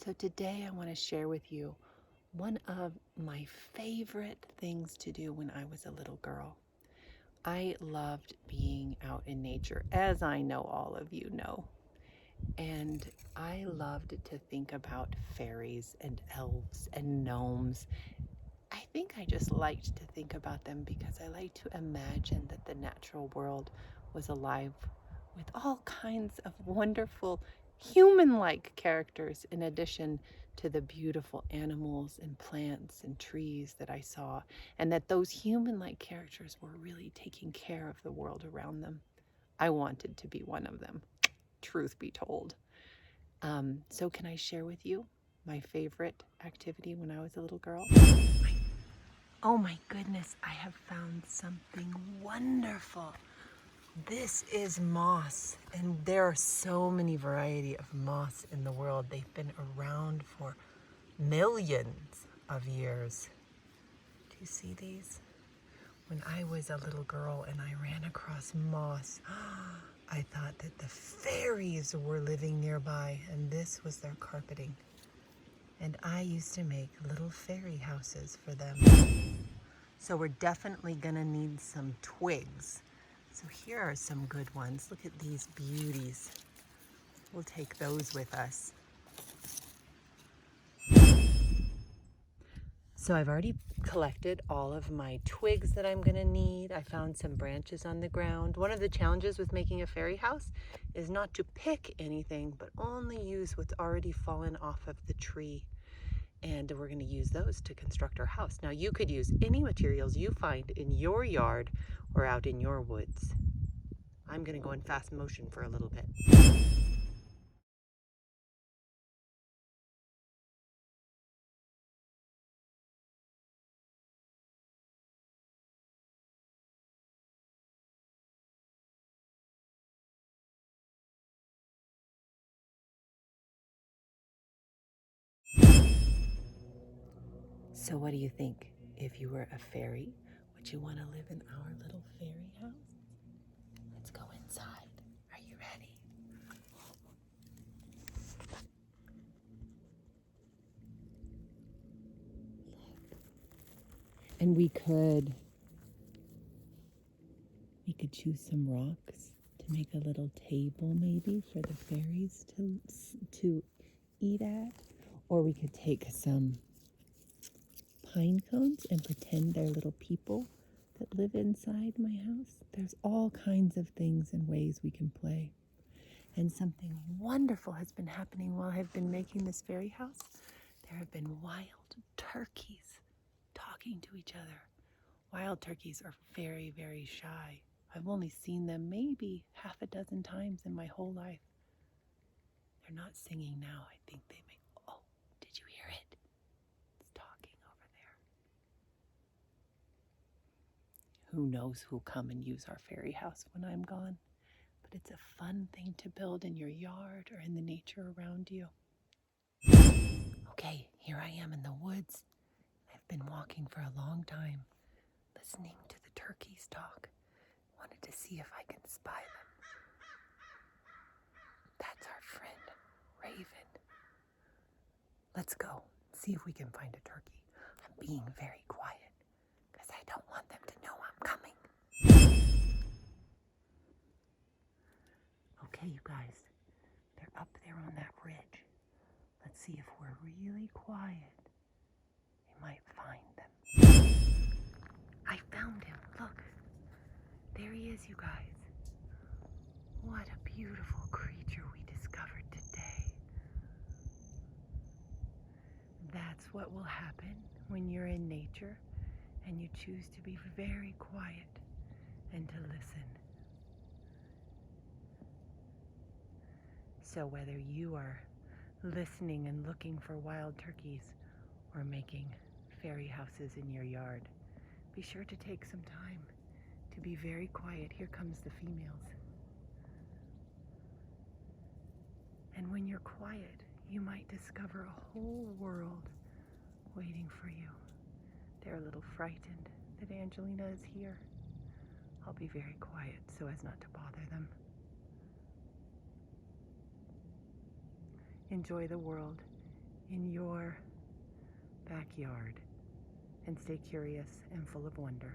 So today I want to share with you one of my favorite things to do when I was a little girl. I loved being out in nature, as I know all of you know. And I loved to think about fairies and elves and gnomes. I think I just liked to think about them because I like to imagine that the natural world was alive with all kinds of wonderful human-like characters in addition to the beautiful animals and plants and trees that I saw, and that those human-like characters were really taking care of the world around them. I wanted to be one of them, truth be told. So can I share with you my favorite activity when I was a little girl? Oh my goodness, I have found something wonderful. This is moss, and there are so many variety of moss in the world. They've been around for millions of years. Do you see these? When I was a little girl and I ran across moss, I thought that the fairies were living nearby, and this was their carpeting. And I used to make little fairy houses for them. So we're definitely gonna need some twigs. So here are some good ones. Look at these beauties. We'll take those with us. So I've already collected all of my twigs that I'm gonna need. I found some branches on the ground. One of the challenges with making a fairy house is not to pick anything, but only use what's already fallen off of the tree. And we're gonna use those to construct our house. Now you could use any materials you find in your yard or out in your woods. I'm gonna go in fast motion for a little bit. So what do you think? If you were a fairy, would you want to live in our little fairy house? Let's go inside. Are you ready? And we could choose some rocks to make a little table maybe for the fairies to eat at, or we could take some pine cones and pretend they're little people that live inside my house. There's all kinds of things and ways we can play. And something wonderful has been happening while I've been making this fairy house. There have been wild turkeys talking to each other. Wild turkeys are very, very shy. I've only seen them maybe half a dozen times in my whole life. They're not singing now. I think they may. Oh, did you hear it? It's talking over there. Who knows who'll come and use our fairy house when I'm gone? But it's a fun thing to build in your yard or in the nature around you. Okay, here I am in the woods. I've been walking for a long time, listening to the turkeys talk. Wanted to see if I can spy them. That's our friend, Raven. Let's go, see if we can find a turkey. I'm being very quiet because I don't want them to know I'm coming. Okay, you guys, they're up there on that ridge. Let's see if we're really quiet. We might find them. I found him. Look, there he is, you guys. What a beautiful creature we discovered today. That's what will happen when you're in nature and you choose to be very quiet and to listen. So whether you are listening and looking for wild turkeys or making fairy houses in your yard, be sure to take some time to be very quiet. Here comes the females. And when you're quiet, you might discover a whole world waiting for you. They're a little frightened that Angelina is here. I'll be very quiet so as not to bother them. Enjoy the world. in your backyard and stay curious and full of wonder.